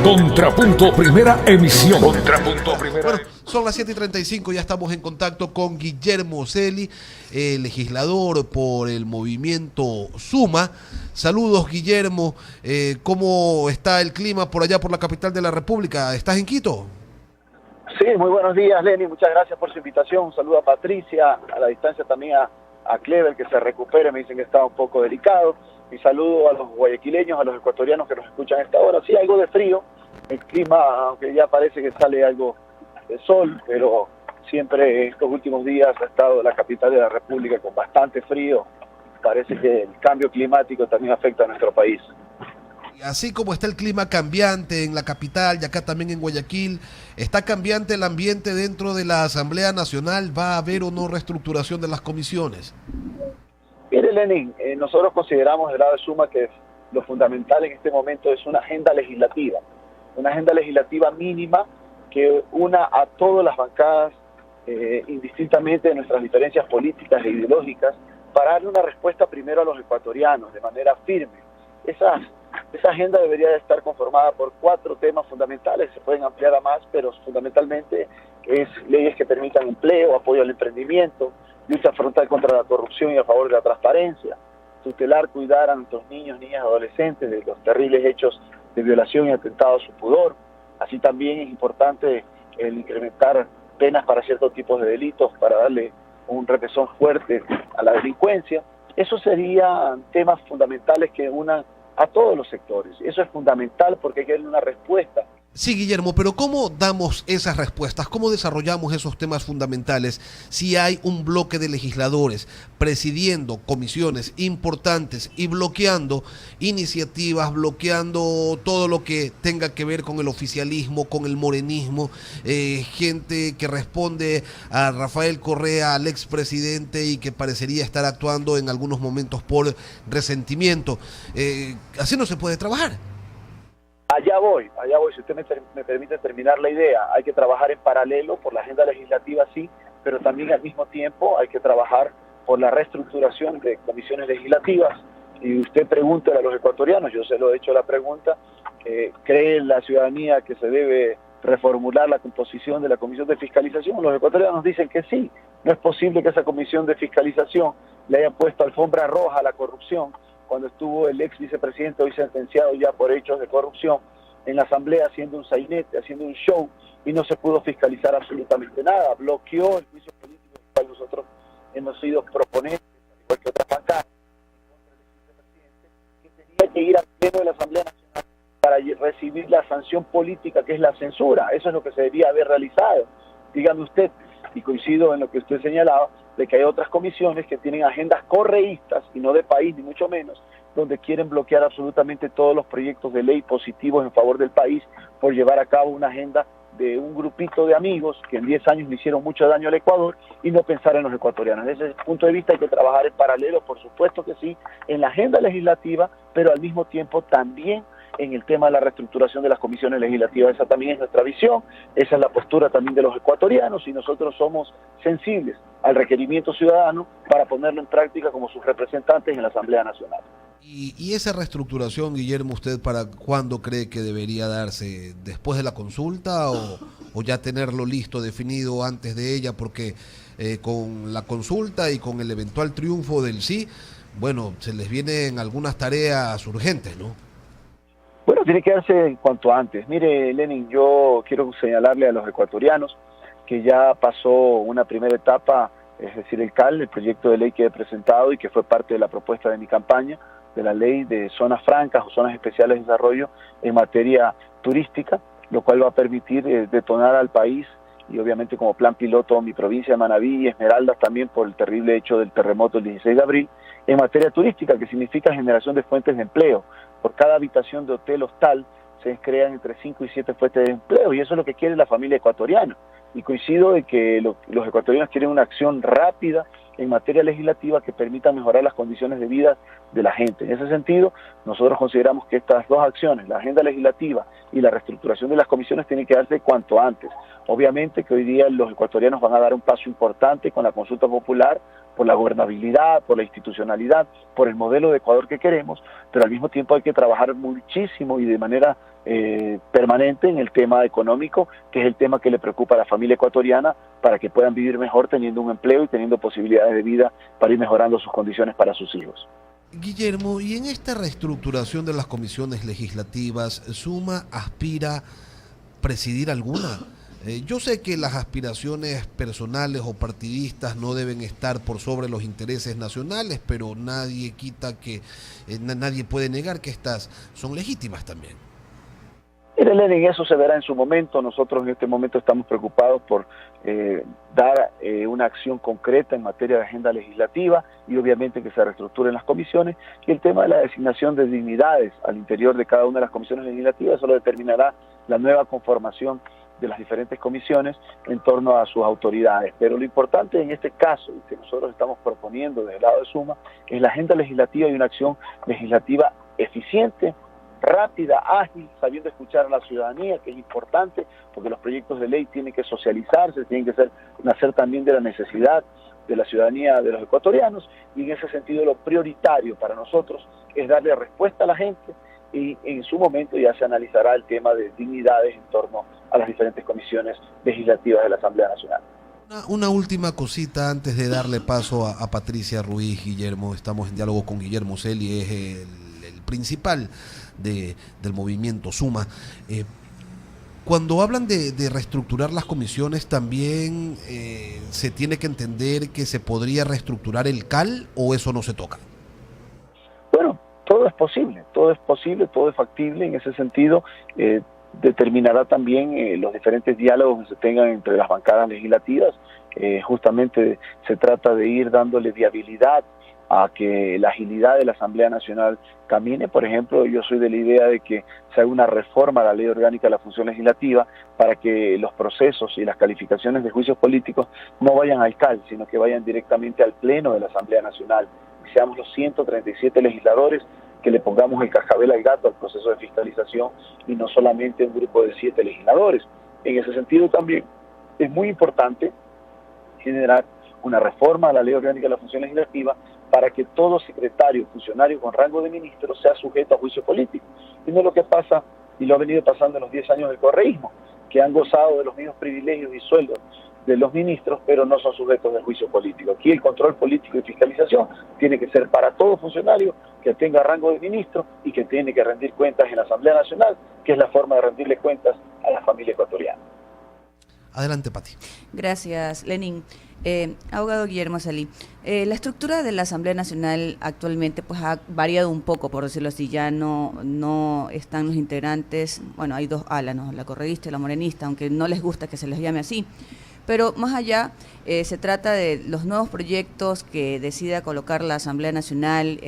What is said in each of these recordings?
Contrapunto Primera Emisión. Contrapunto Primera. Bueno, son las 7:35, ya estamos en contacto con Guillermo Celi, legislador por el movimiento Suma. Saludos, Guillermo. ¿Cómo está el clima por allá por la capital de la República? ¿Estás en Quito? Sí, muy buenos días, Lenny. Muchas gracias por su invitación. Un saludo a Patricia, a la distancia también a Clever, que se recupere. Me dicen que está un poco delicado. Mi saludo a los guayaquileños, a los ecuatorianos que nos escuchan a esta hora. Sí, algo de frío. El clima, aunque ya parece que sale algo de sol, pero siempre estos últimos días ha estado la capital de la República con bastante frío. Parece que el cambio climático también afecta a nuestro país. Así como está el clima cambiante en la capital y acá también en Guayaquil, ¿está cambiante el ambiente dentro de la Asamblea Nacional? ¿Va a haber o no reestructuración de las comisiones? Mire, Lenin, nosotros consideramos del lado de Suma que lo fundamental en este momento es una agenda legislativa mínima que una a todas las bancadas, indistintamente de nuestras diferencias políticas e ideológicas, para darle una respuesta primero a los ecuatorianos de manera firme. Esa agenda debería de estar conformada por 4 temas fundamentales, se pueden ampliar a más, pero fundamentalmente es leyes que permitan empleo, apoyo al emprendimiento, lucha frontal contra la corrupción y a favor de la transparencia, tutelar, cuidar a nuestros niños, niñas, adolescentes de los terribles hechos de violación y atentado a su pudor. Así también es importante el incrementar penas para ciertos tipos de delitos, para darle un repesón fuerte a la delincuencia. Esos serían temas fundamentales que unan a todos los sectores. Eso es fundamental porque hay que darle una respuesta. Sí, Guillermo, pero ¿cómo damos esas respuestas? ¿Cómo desarrollamos esos temas fundamentales si hay un bloque de legisladores presidiendo comisiones importantes y bloqueando iniciativas, bloqueando todo lo que tenga que ver con el oficialismo, con el morenismo, gente que responde a Rafael Correa, al expresidente, y que parecería estar actuando en algunos momentos por resentimiento? Así no se puede trabajar. Allá voy, si usted me permite terminar la idea. Hay que trabajar en paralelo por la agenda legislativa, sí, pero también al mismo tiempo hay que trabajar por la reestructuración de comisiones legislativas. Y usted pregúntele a los ecuatorianos, yo se lo he hecho la pregunta, ¿cree la ciudadanía que se debe reformular la composición de la comisión de fiscalización? Los ecuatorianos dicen que sí. No es posible que esa comisión de fiscalización le haya puesto alfombra roja a la corrupción cuando estuvo el ex vicepresidente, hoy sentenciado ya por hechos de corrupción, en la asamblea haciendo un sainete, haciendo un show, y no se pudo fiscalizar absolutamente nada. Bloqueó el juicio político del cual nosotros hemos sido proponentes, al igual que otras bancadas, contra el ex vicepresidente, que tenía que ir al pleno de la Asamblea Nacional para recibir la sanción política que es la censura. Eso es lo que se debía haber realizado. Dígame usted, y coincido en lo que usted señalaba, de que hay otras comisiones que tienen agendas correístas y no de país, ni mucho menos, donde quieren bloquear absolutamente todos los proyectos de ley positivos en favor del país por llevar a cabo una agenda de un grupito de amigos que en 10 años le hicieron mucho daño al Ecuador y no pensar en los ecuatorianos. Desde ese punto de vista hay que trabajar en paralelo, por supuesto que sí, en la agenda legislativa, pero al mismo tiempo también en el tema de la reestructuración de las comisiones legislativas. Esa también es nuestra visión, esa es la postura también de los ecuatorianos, y nosotros somos sensibles al requerimiento ciudadano para ponerlo en práctica como sus representantes en la Asamblea Nacional. ¿Y esa reestructuración, Guillermo, usted para cuándo cree que debería darse? ¿Después de la consulta o ya tenerlo listo, definido antes de ella? Porque con la consulta y con el eventual triunfo del sí, bueno, se les vienen algunas tareas urgentes, ¿no? Bueno, tiene que darse en cuanto antes. Mire, Lenin, yo quiero señalarle a los ecuatorianos que ya pasó una primera etapa, es decir, el CAL, el proyecto de ley que he presentado y que fue parte de la propuesta de mi campaña, de la ley de zonas francas o zonas especiales de desarrollo en materia turística, lo cual va a permitir detonar al país, y obviamente como plan piloto mi provincia de Manabí y Esmeraldas también por el terrible hecho del terremoto del 16 de abril, en materia turística, que significa generación de fuentes de empleo. Por cada habitación de hotel hostal se crean entre 5 y 7 fuentes de empleo, y eso es lo que quiere la familia ecuatoriana. Y coincido de que los ecuatorianos quieren una acción rápida en materia legislativa que permita mejorar las condiciones de vida de la gente. En ese sentido, nosotros consideramos que estas dos acciones, la agenda legislativa y la reestructuración de las comisiones tiene que darse cuanto antes. Obviamente que hoy día los ecuatorianos van a dar un paso importante con la consulta popular, por la gobernabilidad, por la institucionalidad, por el modelo de Ecuador que queremos, pero al mismo tiempo hay que trabajar muchísimo y de manera permanente en el tema económico, que es el tema que le preocupa a la familia ecuatoriana, para que puedan vivir mejor teniendo un empleo y teniendo posibilidades de vida para ir mejorando sus condiciones para sus hijos. Guillermo, y en esta reestructuración de las comisiones legislativas, ¿Suma aspira presidir alguna? Yo sé que las aspiraciones personales o partidistas no deben estar por sobre los intereses nacionales, pero nadie quita que, nadie puede negar que estas son legítimas también. Mire, Lenin, eso se verá en su momento. Nosotros en este momento estamos preocupados por dar una acción concreta en materia de agenda legislativa y obviamente que se reestructuren las comisiones, y el tema de la designación de dignidades al interior de cada una de las comisiones legislativas, eso lo determinará la nueva conformación de las diferentes comisiones en torno a sus autoridades. Pero lo importante en este caso, y que nosotros estamos proponiendo desde el lado de Suma, es la agenda legislativa y una acción legislativa eficiente, rápida, ágil, sabiendo escuchar a la ciudadanía, que es importante, porque los proyectos de ley tienen que socializarse, tienen que nacer también de la necesidad de la ciudadanía, de los ecuatorianos, y en ese sentido lo prioritario para nosotros es darle respuesta a la gente, y en su momento ya se analizará el tema de dignidades en torno a las diferentes comisiones legislativas de la Asamblea Nacional. Una última cosita antes de darle paso a Patricia Ruiz. Guillermo, estamos en diálogo con Guillermo Celi, es el principal del movimiento Suma. Cuando hablan de reestructurar las comisiones, ¿también se tiene que entender que se podría reestructurar el CAL o eso no se toca? Bueno, todo es posible, todo es factible. En ese sentido, determinará también los diferentes diálogos que se tengan entre las bancadas legislativas. Justamente se trata de ir dándole viabilidad a que la agilidad de la Asamblea Nacional camine. Por ejemplo, yo soy de la idea de que se haga una reforma a la Ley Orgánica de la Función Legislativa para que los procesos y las calificaciones de juicios políticos no vayan al CAL, sino que vayan directamente al Pleno de la Asamblea Nacional. Y seamos los 137 legisladores que le pongamos el cascabel al gato al proceso de fiscalización y no solamente un grupo de 7 legisladores. En ese sentido también es muy importante generar una reforma a la Ley Orgánica de la Función Legislativa para que todo secretario, funcionario con rango de ministro sea sujeto a juicio político. Y no es lo que pasa, y lo ha venido pasando en los 10 años del correísmo, que han gozado de los mismos privilegios y sueldos de los ministros, pero no son sujetos del juicio político. Aquí el control político y fiscalización tiene que ser para todo funcionario que tenga rango de ministro y que tiene que rendir cuentas en la Asamblea Nacional, que es la forma de rendirle cuentas a la familia ecuatoriana. Adelante, Pati. Gracias, Lenin. Abogado Guillermo Celi, la estructura de la Asamblea Nacional actualmente pues ha variado un poco, por decirlo así. Ya no están los integrantes, bueno, hay dos alas, ¿no? La correísta y la morenista, aunque no les gusta que se les llame así. Pero más allá, se trata de los nuevos proyectos que decida colocar la Asamblea Nacional,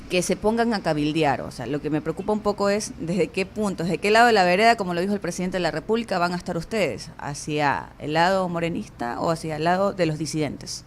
que se pongan a cabildear. O sea, lo que me preocupa un poco es desde qué punto, desde qué lado de la vereda, como lo dijo el presidente de la República, van a estar ustedes, hacia el lado morenista o hacia el lado de los disidentes.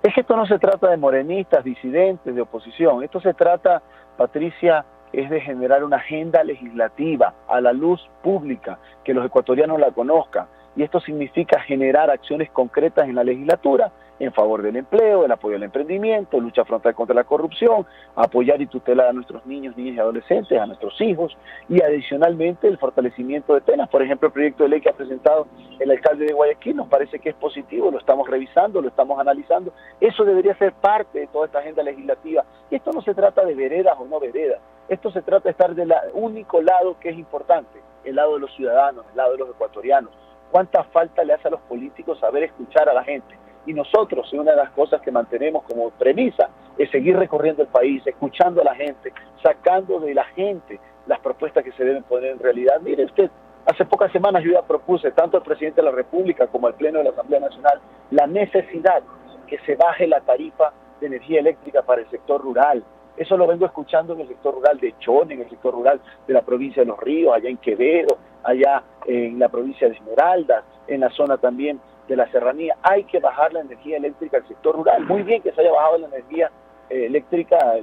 Es que esto no se trata de morenistas, disidentes, de oposición. Esto se trata, Patricia, es de generar una agenda legislativa a la luz pública, que los ecuatorianos la conozcan. Y esto significa generar acciones concretas en la legislatura en favor del empleo, el apoyo al emprendimiento, lucha frontal contra la corrupción, apoyar y tutelar a nuestros niños, niñas y adolescentes, a nuestros hijos, y adicionalmente el fortalecimiento de penas. Por ejemplo, el proyecto de ley que ha presentado el alcalde de Guayaquil nos parece que es positivo, lo estamos revisando, lo estamos analizando. Eso debería ser parte de toda esta agenda legislativa. Y esto no se trata de veredas o no veredas, esto se trata de estar del único lado que es importante, el lado de los ciudadanos, el lado de los ecuatorianos. ¿Cuánta falta le hace a los políticos saber escuchar a la gente? Y nosotros, una de las cosas que mantenemos como premisa, es seguir recorriendo el país, escuchando a la gente, sacando de la gente las propuestas que se deben poner en realidad. Mire usted, hace pocas semanas yo ya propuse, tanto al presidente de la República como al Pleno de la Asamblea Nacional, la necesidad que se baje la tarifa de energía eléctrica para el sector rural. Eso lo vengo escuchando en el sector rural de Chone, en el sector rural de la provincia de Los Ríos, allá en Quevedo, allá en la provincia de Esmeraldas, en la zona también de la serranía. Hay que bajar la energía eléctrica al sector rural. Muy bien que se haya bajado la energía eléctrica,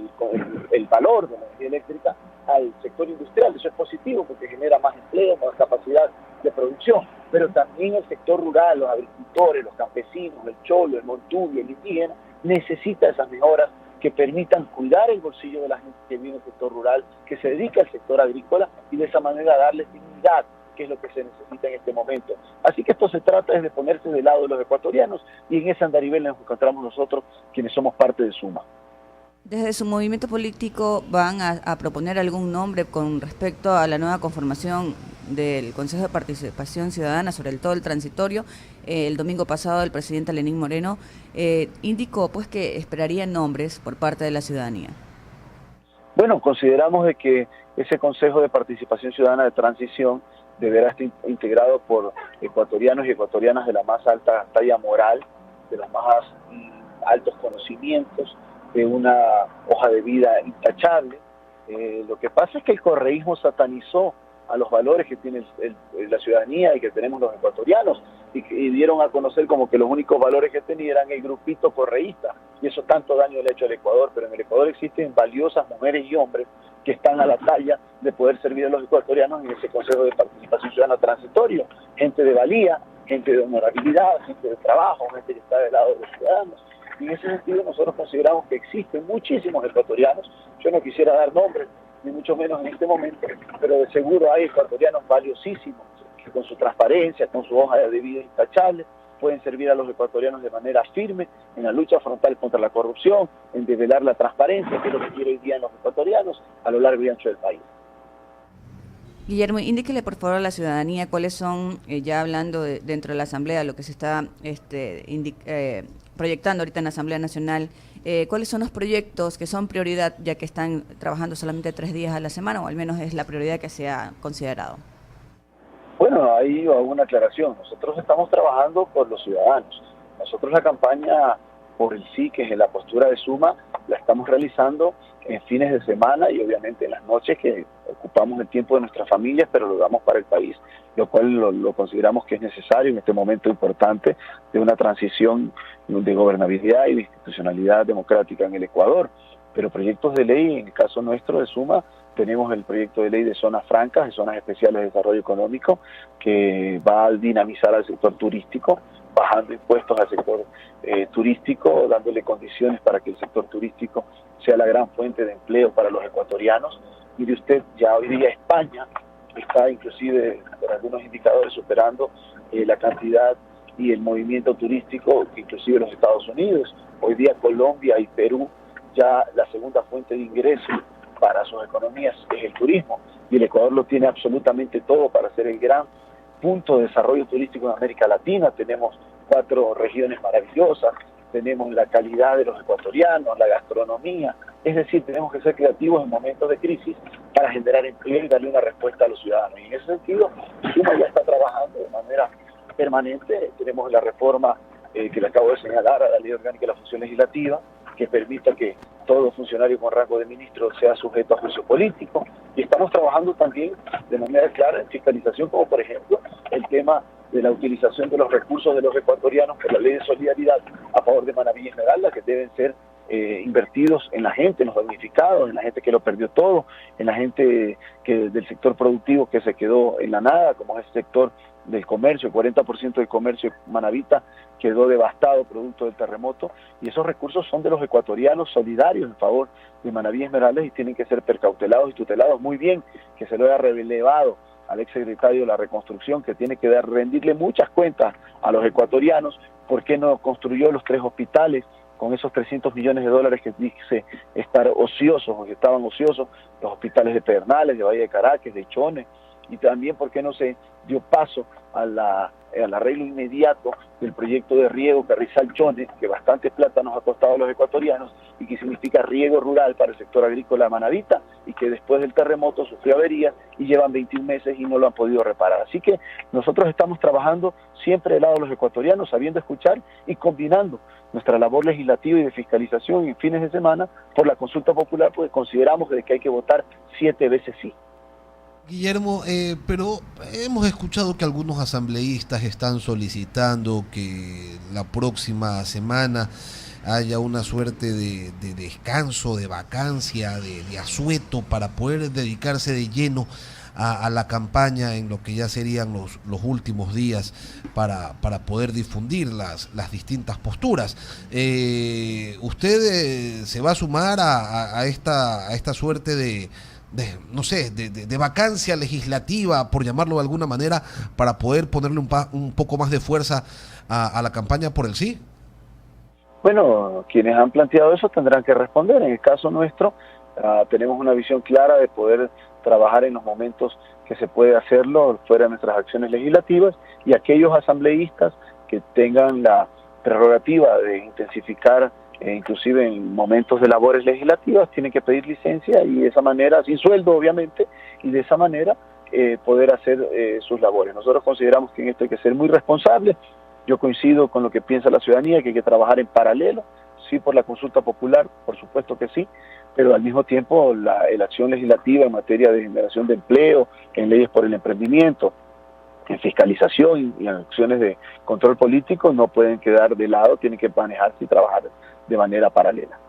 el valor de la energía eléctrica al sector industrial. Eso es positivo porque genera más empleo, más capacidad de producción, pero también el sector rural, los agricultores, los campesinos, el cholo, el montuno, el indígena, necesita esas mejoras que permitan cuidar el bolsillo de la gente que vive en el sector rural, que se dedica al sector agrícola, y de esa manera darles dignidad, que es lo que se necesita en este momento. Así que esto se trata de ponerse del lado de los ecuatorianos, y en ese andarivel nos encontramos nosotros, quienes somos parte de Suma. Desde su movimiento político, ¿van a proponer algún nombre con respecto a la nueva conformación del Consejo de Participación Ciudadana, sobre todo el transitorio? El domingo pasado el presidente Lenín Moreno indicó pues que esperaría nombres por parte de la ciudadanía. Bueno, consideramos de que ese Consejo de Participación Ciudadana de Transición deberá estar integrado por ecuatorianos y ecuatorianas de la más alta talla moral, de los más altos conocimientos, de una hoja de vida intachable. Lo que pasa es que el correísmo satanizó a los valores que tiene la ciudadanía y que tenemos los ecuatorianos, y dieron a conocer como que los únicos valores que tenían eran el grupito correísta, y eso tanto daño le ha hecho al Ecuador. Pero en el Ecuador existen valiosas mujeres y hombres que están a la talla de poder servir a los ecuatorianos en ese Consejo de Participación Ciudadana transitorio, gente de valía, gente de honorabilidad, gente de trabajo, gente que está del lado de los ciudadanos. Y en ese sentido nosotros consideramos que existen muchísimos ecuatorianos. Yo no quisiera dar nombres, ni mucho menos en este momento, pero de seguro hay ecuatorianos valiosísimos que con su transparencia, con su hoja de vida intachable, pueden servir a los ecuatorianos de manera firme en la lucha frontal contra la corrupción, en develar la transparencia, que es lo que quiere hoy día en los ecuatorianos a lo largo y ancho del país. Guillermo, indíquele por favor a la ciudadanía cuáles son, ya hablando dentro de la Asamblea, lo que se está proyectando ahorita en la Asamblea Nacional, cuáles son los proyectos que son prioridad, ya que están trabajando solamente 3 días a la semana, o al menos es la prioridad que se ha considerado. Bueno, ahí hago una aclaración. Nosotros estamos trabajando por los ciudadanos. Nosotros la campaña por el sí, que es la postura de Suma, la estamos realizando en fines de semana y obviamente en las noches, que ocupamos el tiempo de nuestras familias, pero lo damos para el país, lo cual lo consideramos que es necesario en este momento importante de una transición de gobernabilidad y de institucionalidad democrática en el Ecuador. Pero proyectos de ley, en el caso nuestro de Suma, tenemos el proyecto de ley de zonas francas, de zonas especiales de desarrollo económico, que va a dinamizar al sector turístico, bajando impuestos al sector turístico, dándole condiciones para que el sector turístico sea la gran fuente de empleo para los ecuatorianos. Mire usted, ya hoy día España está inclusive, por algunos indicadores, superando la cantidad y el movimiento turístico que inclusive los Estados Unidos. Hoy día Colombia y Perú, ya la segunda fuente de ingresos para sus economías es el turismo, y el Ecuador lo tiene absolutamente todo para ser el gran punto de desarrollo turístico en América Latina. Tenemos 4 regiones maravillosas, tenemos la calidad de los ecuatorianos, la gastronomía, es decir, tenemos que ser creativos en momentos de crisis para generar empleo y darle una respuesta a los ciudadanos. Y en ese sentido, Suma ya está trabajando de manera permanente. Tenemos la reforma que le acabo de señalar a la Ley Orgánica de la Función Legislativa, que permita que todo funcionario con rango de ministro sea sujeto a juicio político, y estamos trabajando también de manera clara en fiscalización, como por ejemplo el tema de la utilización de los recursos de los ecuatorianos por la Ley de Solidaridad a favor de Manaví y Esmeralda, que deben ser invertidos en la gente, en los damnificados, en la gente que lo perdió todo, en la gente del sector productivo que se quedó en la nada, como es el sector del comercio. El 40% del comercio manavita quedó devastado producto del terremoto, y esos recursos son de los ecuatorianos solidarios en favor de Manaví y Esmeraldas, y tienen que ser percautelados y tutelados. Muy bien que se lo haya relevado al exsecretario de la Reconstrucción, que tiene que rendirle muchas cuentas a los ecuatorianos, por qué no construyó los 3 hospitales con esos $300 millones que dice estar ociosos o que estaban ociosos, los hospitales de Pedernales, de Valle de Caracas, de Chones, y también por qué no se dio paso al arreglo inmediato del proyecto de riego Carrizal-Chones, que bastante plata nos ha costado a los ecuatorianos y que significa riego rural para el sector agrícola manavita, y que después del terremoto sufrió averías y llevan 21 meses y no lo han podido reparar. Así que nosotros estamos trabajando siempre del lado de los ecuatorianos, sabiendo escuchar y combinando nuestra labor legislativa y de fiscalización en fines de semana por la consulta popular, porque consideramos que hay que votar 7 veces sí. Guillermo, pero hemos escuchado que algunos asambleístas están solicitando que la próxima semana haya una suerte de descanso, de vacancia, de asueto para poder dedicarse de lleno a la campaña en lo que ya serían los últimos días para poder difundir las distintas posturas. ¿Usted se va a sumar a esta suerte no sé, de vacancia legislativa, por llamarlo de alguna manera, para poder ponerle un poco más de fuerza a la campaña por el sí? Bueno, quienes han planteado eso tendrán que responder. En el caso nuestro, tenemos una visión clara de poder trabajar en los momentos que se puede hacerlo fuera de nuestras acciones legislativas, y aquellos asambleístas que tengan la prerrogativa de intensificar inclusive en momentos de labores legislativas tienen que pedir licencia, y de esa manera, sin sueldo obviamente, y de esa manera poder hacer sus labores. Nosotros consideramos que en esto hay que ser muy responsables. Yo coincido con lo que piensa la ciudadanía, que hay que trabajar en paralelo, sí, por la consulta popular, por supuesto que sí, pero al mismo tiempo la acción legislativa en materia de generación de empleo, en leyes por el emprendimiento, en fiscalización y en acciones de control político no pueden quedar de lado, tienen que manejarse y trabajar de manera paralela.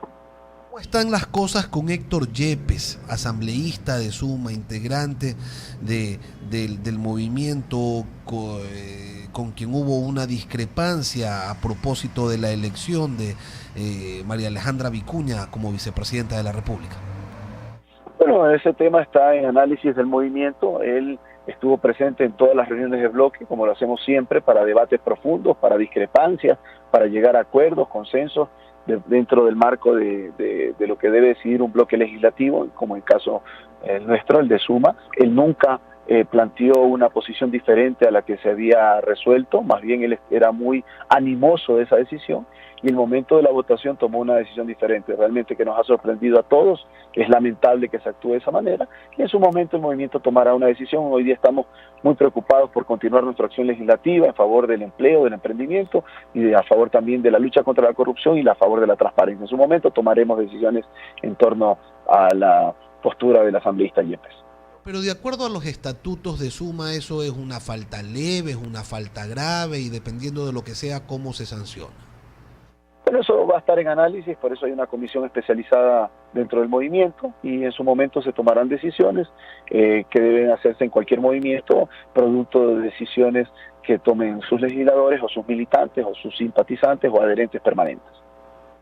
¿Cómo están las cosas con Héctor Yepes, asambleísta de Suma, integrante del movimiento con quien hubo una discrepancia a propósito de la elección de María Alejandra Vicuña como vicepresidenta de la República? Bueno, ese tema está en análisis del movimiento. Él estuvo presente en todas las reuniones de bloque, como lo hacemos siempre, para debates profundos, para discrepancias, para llegar a acuerdos, consensos, dentro del marco de lo que debe decidir un bloque legislativo, como el caso nuestro, el de Suma. Él nunca planteó una posición diferente a la que se había resuelto, más bien él era muy animoso de esa decisión, y en el momento de la votación tomó una decisión diferente, realmente que nos ha sorprendido a todos. Es lamentable que se actúe de esa manera, y en su momento el movimiento tomará una decisión. Hoy día estamos muy preocupados por continuar nuestra acción legislativa en favor del empleo, del emprendimiento, y a favor también de la lucha contra la corrupción y a favor de la transparencia. En su momento tomaremos decisiones en torno a la postura del asambleísta Yepes. Pero de acuerdo a los estatutos de Suma, eso es una falta leve, es una falta grave, y dependiendo de lo que sea, ¿cómo se sanciona? Pero eso va a estar en análisis, por eso hay una comisión especializada dentro del movimiento, y en su momento se tomarán decisiones que deben hacerse en cualquier movimiento, producto de decisiones que tomen sus legisladores o sus militantes o sus simpatizantes o adherentes permanentes.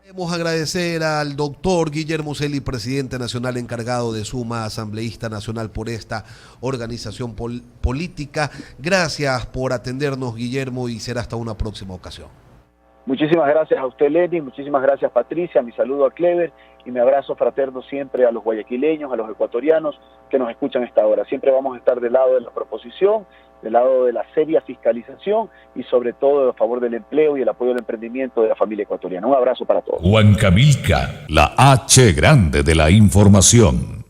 Queremos agradecer al doctor Guillermo Celi, presidente nacional encargado de Suma, asambleísta nacional por esta organización política. Gracias por atendernos, Guillermo, y será hasta una próxima ocasión. Muchísimas gracias a usted, Lenin, muchísimas gracias, Patricia, mi saludo a Clever y mi abrazo fraterno siempre a los guayaquileños, a los ecuatorianos que nos escuchan a esta hora. Siempre vamos a estar del lado de la proposición, del lado de la seria fiscalización y sobre todo a favor del empleo y el apoyo al emprendimiento de la familia ecuatoriana. Un abrazo para todos. Huancamilca, la H grande de la información.